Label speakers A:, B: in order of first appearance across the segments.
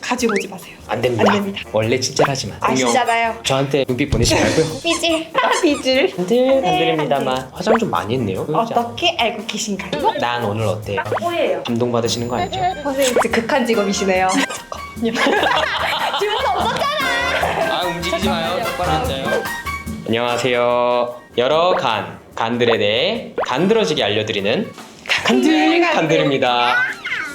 A: 가지고 오지 마세요.
B: 안 됩니다.
A: 안 됩니다.
B: 원래 친절하지 마세요.
A: 아시잖아요.
B: 저한테 눈빛 보내지 말고요.
A: 삐질. 삐질.
B: 간들간들입니다만 화장 좀 많이 했네요.
A: 어떻게 알고 계신가요?
B: 난 오늘 어때요?
A: 뭐예요?
B: 감동받으시는 거 아니죠?
A: 선생님 진짜 극한 직업이시네요. 질문 없었잖아.
B: 아 움직이지 마요. 똑바로 앉아요. 안녕하세요. 여러 간들에 대해 간드러지게 알려드리는 간들입니다.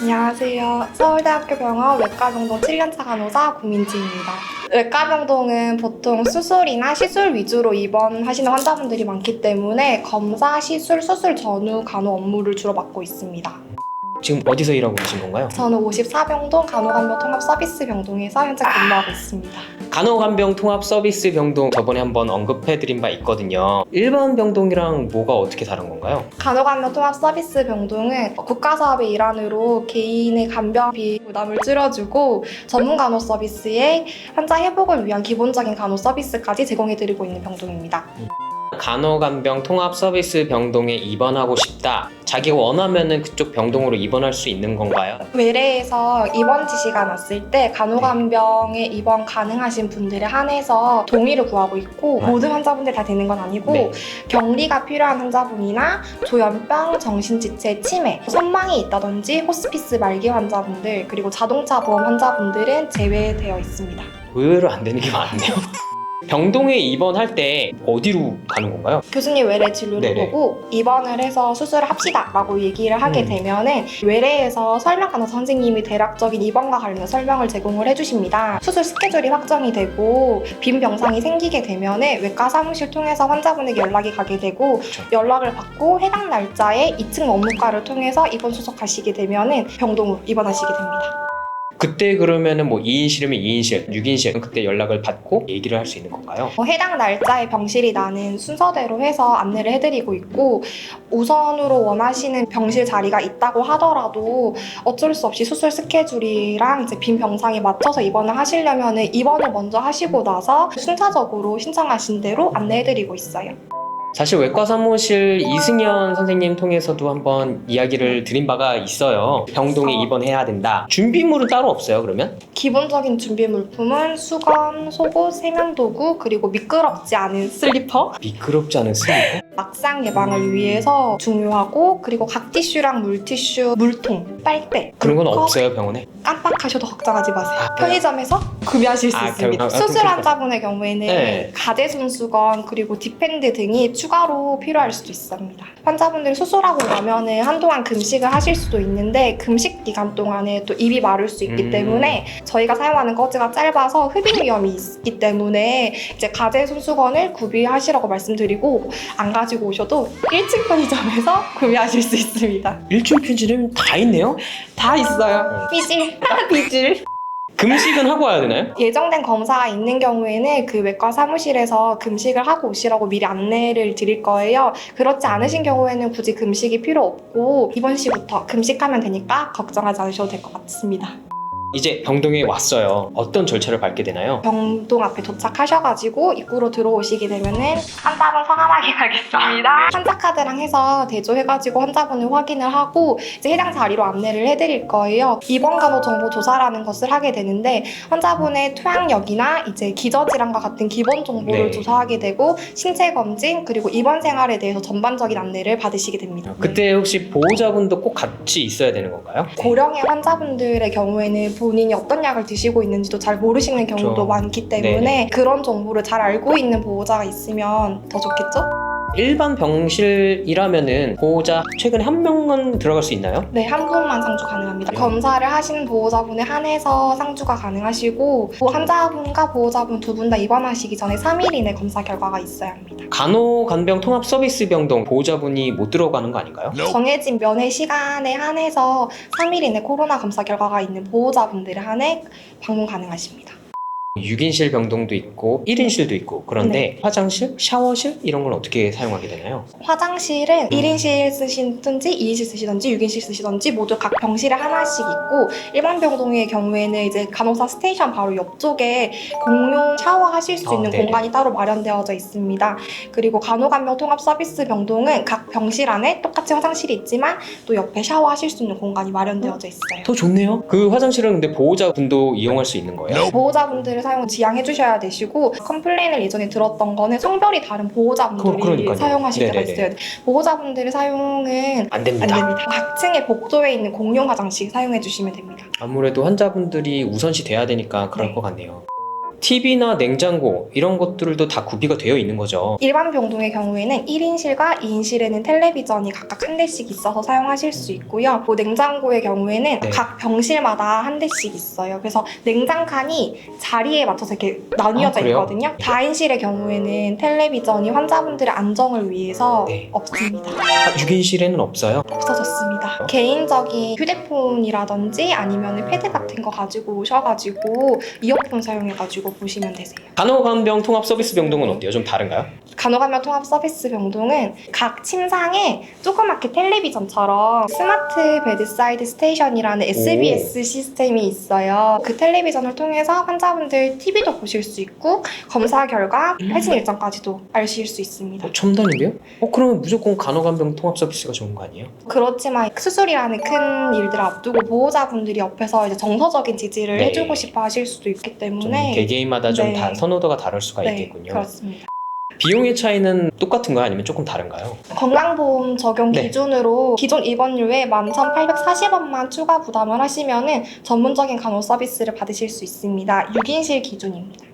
A: 안녕하세요. 서울대학교 병원 외과병동 7년차 간호사 고민지입니다. 외과병동은 보통 수술이나 시술 위주로 입원하시는 환자분들이 많기 때문에 검사, 시술, 수술 전후 간호 업무를 주로 맡고 있습니다.
B: 지금 어디서 일하고 계신 건가요?
A: 저는 54병동 간호간병 통합 서비스 병동에서 현재 근무하고 있습니다.
B: 간호간병 통합 서비스 병동 저번에 한번 언급해드린 바 있거든요. 일반 병동이랑 뭐가 어떻게 다른 건가요?
A: 간호간병 통합 서비스 병동은 국가사업의 일환으로 개인의 간병비 부담을 줄여주고 전문 간호 서비스에 환자 회복을 위한 기본적인 간호 서비스까지 제공해드리고 있는 병동입니다.
B: 간호간병 통합 서비스 병동에 입원하고 싶다. 자기가 원하면은 그쪽 병동으로 입원할 수 있는 건가요?
A: 외래에서 입원 지시가 났을 때 간호간병에 입원 가능하신 분들에 한해서 동의를 구하고 있고 모든 환자분들 다 되는 건 아니고
B: 네.
A: 격리가 필요한 환자분이나 조현병, 정신지체, 치매, 선망이 있다든지 호스피스 말기 환자분들 그리고 자동차 보험 환자분들은 제외되어 있습니다.
B: 의외로 안 되는 게 많네요. 병동에 입원할 때 어디로 가는 건가요?
A: 교수님 외래 진료를
B: 네네.
A: 보고 입원을 해서 수술을 합시다 라고 얘기를 하게 되면은 외래에서 설명간호사 선생님이 대략적인 입원과 관련된 설명을 제공을 해주십니다. 수술 스케줄이 확정이 되고 빈 병상이 생기게 되면은 외과 사무실 통해서 환자분에게 연락이 가게 되고
B: 그렇죠.
A: 연락을 받고 해당 날짜에 2층 원무과를 통해서 입원 수속하시게 되면은 병동으로 입원하시게 됩니다.
B: 그때 그러면은 뭐 2인실이면 2인실, 6인실 그때 연락을 받고 얘기를 할 수 있는 건가요?
A: 해당 날짜에 병실이 나는 순서대로 해서 안내를 해드리고 있고 우선으로 원하시는 병실 자리가 있다고 하더라도 어쩔 수 없이 수술 스케줄이랑 이제 빈 병상에 맞춰서 입원을 하시려면 입원을 먼저 하시고 나서 순차적으로 신청하신 대로 안내해드리고 있어요.
B: 사실 외과 사무실 이승현 선생님 통해서도 한번 이야기를 드린 바가 있어요. 병동에 입원해야 된다. 준비물은 따로 없어요, 그러면?
A: 기본적인 준비 물품은 수건, 속옷, 세면도구 그리고 미끄럽지 않은 슬리퍼
B: 미끄럽지 않은 슬리퍼?
A: 낙상 예방을 위해서 중요하고 그리고 각티슈랑 물티슈, 물통, 빨대
B: 그런 건
A: 물컵,
B: 없어요, 병원에?
A: 깜빡하셔도 걱정하지 마세요.
B: 아,
A: 편의점에서 구매하실 수 있습니다. 수술 환자분의 경우에는
B: 네.
A: 가제 손수건 그리고 디펜드 등이 추가로 필요할 수도 있습니다. 환자분들이 수술하고 나면은 한동안 금식을 하실 수도 있는데 금식 기간 동안에 또 입이 마를 수 있기 때문에 저희가 사용하는 거즈가 짧아서 흡입 위험이 있기 때문에 이제 가제 손수건을 구비하시라고 말씀드리고 안 가지고 오셔도 1층 편의점에서 구매하실 수 있습니다.
B: 1층 편의점 다 있네요?
A: 다 있어요. 삐질, 삐질.
B: 금식은 하고 와야 되나요?
A: 예정된 검사가 있는 경우에는 그 외과 사무실에서 금식을 하고 오시라고 미리 안내를 드릴 거예요. 그렇지 않으신 경우에는 굳이 금식이 필요 없고 이번 시부터 금식하면 되니까 걱정하지 않으셔도 될 것 같습니다.
B: 이제 병동에 왔어요. 어떤 절차를 밟게 되나요?
A: 병동 앞에 도착하셔가지고 입구로 들어오시게 되면은 환자분 성함 확인하겠습니다. 환자 카드랑 해서 대조해가지고 환자분을 확인을 하고 이제 해당 자리로 안내를 해드릴 거예요. 입원 간호 정보 조사라는 것을 하게 되는데 환자분의 토양력이나 이제 기저질환과 같은 기본 정보를
B: 네.
A: 조사하게 되고 신체 검진 그리고 입원 생활에 대해서 전반적인 안내를 받으시게 됩니다.
B: 그때 혹시 보호자분도 꼭 같이 있어야 되는 건가요?
A: 고령의 환자분들의 경우에는 본인이 어떤 약을 드시고 있는지도 잘 모르시는 경우도
B: 그렇죠.
A: 많기 때문에
B: 네네.
A: 그런 정보를 잘 알고 있는 보호자가 있으면 더 좋겠죠?
B: 일반 병실이라면은 보호자 최근에 한 명은 들어갈 수 있나요?
A: 네, 한 분만 상주 가능합니다.
B: 네.
A: 검사를 하신 보호자분에 한해서 상주가 가능하시고 환자분과 보호자분 두 분 다 입원하시기 전에 3일 이내 검사 결과가 있어야 합니다.
B: 간호간병 통합 서비스 병동 보호자분이 못 들어가는 거 아닌가요?
A: 정해진 면회 시간에 한해서 3일 이내 코로나 검사 결과가 있는 보호자분들에 한해 방문 가능하십니다.
B: 6인실 병동도 있고 1인실도 있고 그런데 화장실, 샤워실 이런 건 어떻게 사용하게 되나요?
A: 화장실은 1인실 쓰시든지 2인실 쓰시든지 6인실 쓰시든지 모두 각 병실에 하나씩 있고 일반 병동의 경우에는 이제 간호사 스테이션 바로 옆쪽에 공용 샤워하실 수 있는
B: 네네.
A: 공간이 따로 마련되어져 있습니다. 그리고 간호간병 통합 서비스 병동은 각 병실 안에 똑같이 화장실이 있지만 또 옆에 샤워하실 수 있는 공간이 마련되어져 있어요.
B: 더 좋네요. 그 화장실은 근데 보호자분도 이용할 수 있는 거예요?
A: 보호자분들의 사용을 지양해 주셔야 되시고 컴플레인을 예전에 들었던 거는 성별이 다른 보호자분들이
B: 그러니까요.
A: 사용하실 때가
B: 네네네.
A: 있어요. 보호자분들의 사용은
B: 안 됩니다.
A: 안 됩니다. 각 층의 복도에 있는 공용 화장실 사용해 주시면 됩니다.
B: 아무래도 환자분들이 우선시 돼야 되니까 그럴
A: 네.
B: 것 같네요. TV나 냉장고 이런 것들도 다 구비가 되어 있는 거죠.
A: 일반 병동의 경우에는 1인실과 2인실에는 텔레비전이 각각 한 대씩 있어서 사용하실 수 있고요. 또 냉장고의 경우에는
B: 네.
A: 각 병실마다 한 대씩 있어요. 그래서 냉장칸이 자리에 맞춰서 이렇게 나뉘어져
B: 그래요?
A: 있거든요. 4인실의 경우에는 텔레비전이 환자분들의 안정을 위해서
B: 네.
A: 없습니다.
B: 6인실에는 없어요?
A: 없어졌습니다. 개인적인 휴대폰이라든지 아니면 패드 같은 거 가지고 오셔가지고 이어폰 사용해가지고 보시면 되세요.
B: 간호간병 통합 서비스 병동은 어때요? 좀 다른가요?
A: 간호간병 통합 서비스 병동은 각 침상에 조그맣게 텔레비전처럼 스마트 베드사이드 스테이션이라는 SBS 시스템이 있어요. 그 텔레비전을 통해서 환자분들 TV도 보실 수 있고 검사 결과 회진 일정까지도 아실 수 있습니다.
B: 첨단인데요? 그러면 무조건 간호간병 통합 서비스가 좋은 거 아니에요?
A: 그렇지만 수술이라는 큰 일들을 앞두고 보호자분들이 옆에서 이제 정서적인 지지를
B: 네.
A: 해주고 싶어 하실 수도 있기
B: 좀
A: 때문에
B: 개개인마다 좀
A: 네.
B: 선호도가 다를 수가
A: 네,
B: 있겠군요.
A: 그렇습니다.
B: 비용의 차이는 똑같은가요? 아니면 조금 다른가요?
A: 건강보험 적용
B: 네.
A: 기준으로 기존 입원료에 11,840원만 추가 부담을 하시면은 전문적인 간호 서비스를 받으실 수 있습니다. 6인실 기준입니다.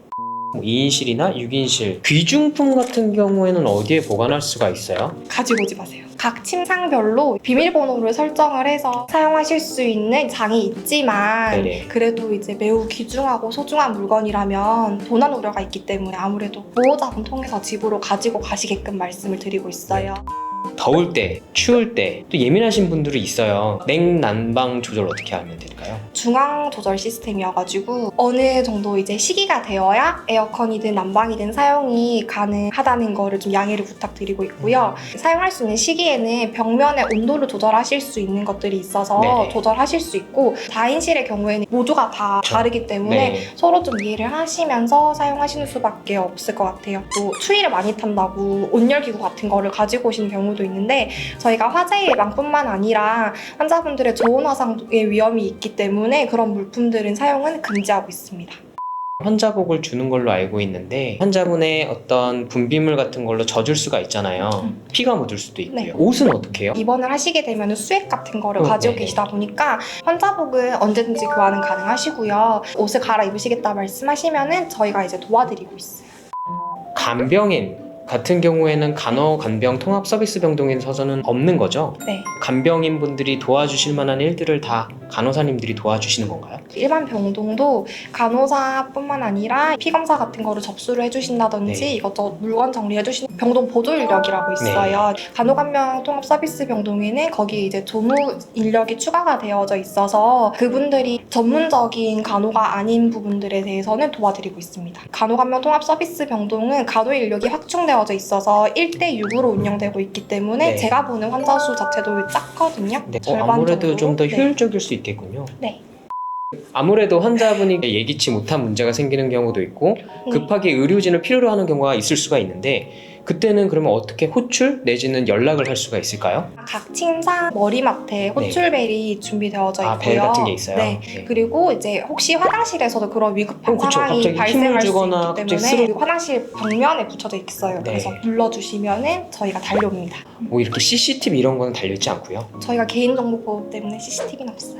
B: 2인실이나 6인실 귀중품 같은 경우에는 어디에 보관할 수가 있어요?
A: 가지고 오지 마세요. 각 침상별로 비밀번호를 설정을 해서 사용하실 수 있는 장이 있지만
B: 네네.
A: 그래도 이제 매우 귀중하고 소중한 물건이라면 도난 우려가 있기 때문에 아무래도 보호자분 통해서 집으로 가지고 가시게끔 말씀을 드리고 있어요.
B: 더울 때, 추울 때 또 예민하신 분들이 있어요. 냉난방 조절 어떻게 하면 될까요?
A: 중앙 조절 시스템이어가지고 어느 정도 이제 시기가 되어야 에어컨이든 난방이든 사용이 가능하다는 거를 좀 양해를 부탁드리고 있고요. 사용할 수 있는 시기에는 벽면의 온도를 조절하실 수 있는 것들이 있어서
B: 네네.
A: 조절하실 수 있고 4인실의 경우에는 모두가 다 다르기 때문에
B: 네.
A: 서로 좀 이해를 하시면서 사용하시는 수밖에 없을 것 같아요. 또 추위를 많이 탄다고 온열기구 같은 거를 가지고 오시는 경우도 있는데 저희가 화재 예방뿐만 아니라 환자분들의 저온 화상의 위험이 있기 때문에 그런 물품들은 사용은 금지하고 있습니다.
B: 환자복을 주는 걸로 알고 있는데 환자분의 어떤 분비물 같은 걸로 젖을 수가 있잖아요. 피가 묻을 수도 있고요.
A: 네.
B: 옷은 어떻게 해요?
A: 입원을 하시게 되면 수액 같은 거를 가지고
B: 네네.
A: 계시다 보니까 환자복은 언제든지 교환은 가능하시고요. 옷을 갈아입으시겠다 말씀하시면은 저희가 이제 도와드리고 있어요.
B: 간병인 같은 경우에는 간호간병 통합 서비스 병동인 서서는 없는 거죠?
A: 네.
B: 간병인 분들이 도와주실 만한 일들을 다 간호사님들이 도와주시는 건가요?
A: 일반 병동도 간호사뿐만 아니라 피검사 같은 거를 접수를 해주신다든지
B: 네.
A: 이것저것 물건 정리해주시는 병동 보조 인력이라고 있어요. 간호간병 통합 서비스 병동에는 거기에 이제 조무 인력이 추가가 되어져 있어서 그분들이 전문적인 간호가 아닌 부분들에 대해서는 도와드리고 있습니다. 간호간병 통합 서비스 병동은 간호 인력이 확충되어져 있어서 1대6으로 운영되고 있기 때문에
B: 네.
A: 제가 보는 환자 수 자체도 작거든요.
B: 네.
A: 절반
B: 아무래도
A: 정도.
B: 좀 더
A: 네.
B: 효율적일 수 있겠군요.
A: 네.
B: 아무래도 환자분이 예기치 못한 문제가 생기는 경우도 있고 급하게 의료진을 필요로 하는 경우가 있을 수가 있는데 그때는 그러면 어떻게 호출 내지는 연락을 할 수가 있을까요?
A: 각 침상 머리맡에 호출벨이 준비되어져 있고요.
B: 벨 같은 게 있어요?
A: 네.
B: 네.
A: 그리고 이제 혹시 화장실에서도 그런 위급한
B: 그쵸.
A: 상황이
B: 갑자기
A: 발생할
B: 힘을
A: 수
B: 주거나
A: 있기
B: 갑자기
A: 때문에
B: 쓰러-
A: 그 화장실 벽면에 붙여져 있어요.
B: 네.
A: 그래서 눌러주시면은 저희가 달려옵니다.
B: 뭐 이렇게 CCTV 이런 거는 달려있지 않고요.
A: 저희가 개인정보보호 때문에 CCTV는 없어요.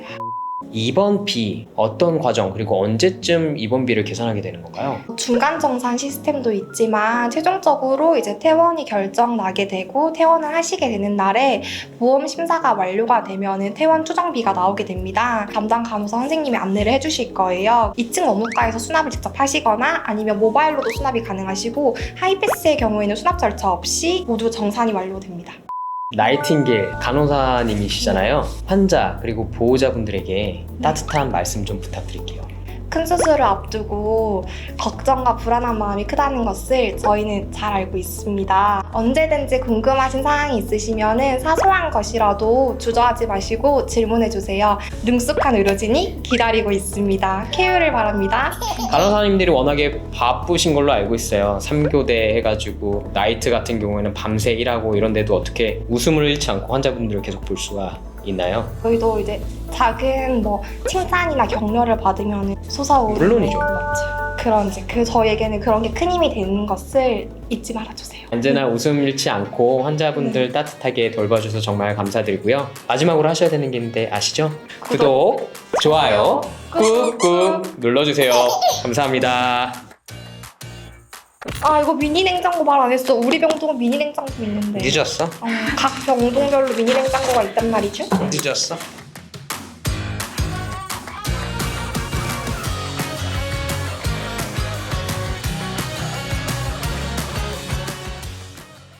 B: 입원비 어떤 과정 그리고 언제쯤 입원비를 계산하게 되는 건가요?
A: 중간 정산 시스템도 있지만 최종적으로 이제 퇴원이 결정 나게 되고 퇴원을 하시게 되는 날에 보험 심사가 완료가 되면은 퇴원 추정비가 나오게 됩니다. 담당 간호사 선생님이 안내를 해주실 거예요. 2층 원무과에서 수납을 직접 하시거나 아니면 모바일로도 수납이 가능하시고 하이패스의 경우에는 수납 절차 없이 모두 정산이 완료됩니다.
B: 나이팅게일 간호사님이시잖아요. 환자 그리고 보호자분들에게 따뜻한 말씀 좀 부탁드릴게요.
A: 큰 수술을 앞두고 걱정과 불안한 마음이 크다는 것을 저희는 잘 알고 있습니다. 언제든지 궁금하신 사항이 있으시면 사소한 것이라도 주저하지 마시고 질문해주세요. 능숙한 의료진이 기다리고 있습니다. 쾌유를 바랍니다.
B: 간호사님들이 워낙에 바쁘신 걸로 알고 있어요. 3교대 해가지고 나이트 같은 경우에는 밤새 일하고 이런데도 어떻게 웃음을 잃지 않고 환자분들을 계속 볼 수가 있나요?
A: 저희도 이제 작은 칭찬이나 격려를 받으면 솟아오르는
B: 물론이죠.
A: 맞죠. 그런 저희에게는 그런 게 큰 힘이 되는 것을 잊지 말아주세요.
B: 언제나 웃음 잃지 않고 환자분들 따뜻하게 돌봐줘서 정말 감사드리고요. 마지막으로 하셔야 되는 게 있는데 아시죠? 구독, 좋아요, 꾹꾹 눌러주세요. 감사합니다.
A: 아, 이거 미니 냉장고 말 안 했어. 우리 병동은 미니 냉장고 있는데.
B: 늦었어?
A: 각 병동별로 미니 냉장고가 있단 말이죠.
B: 늦었어?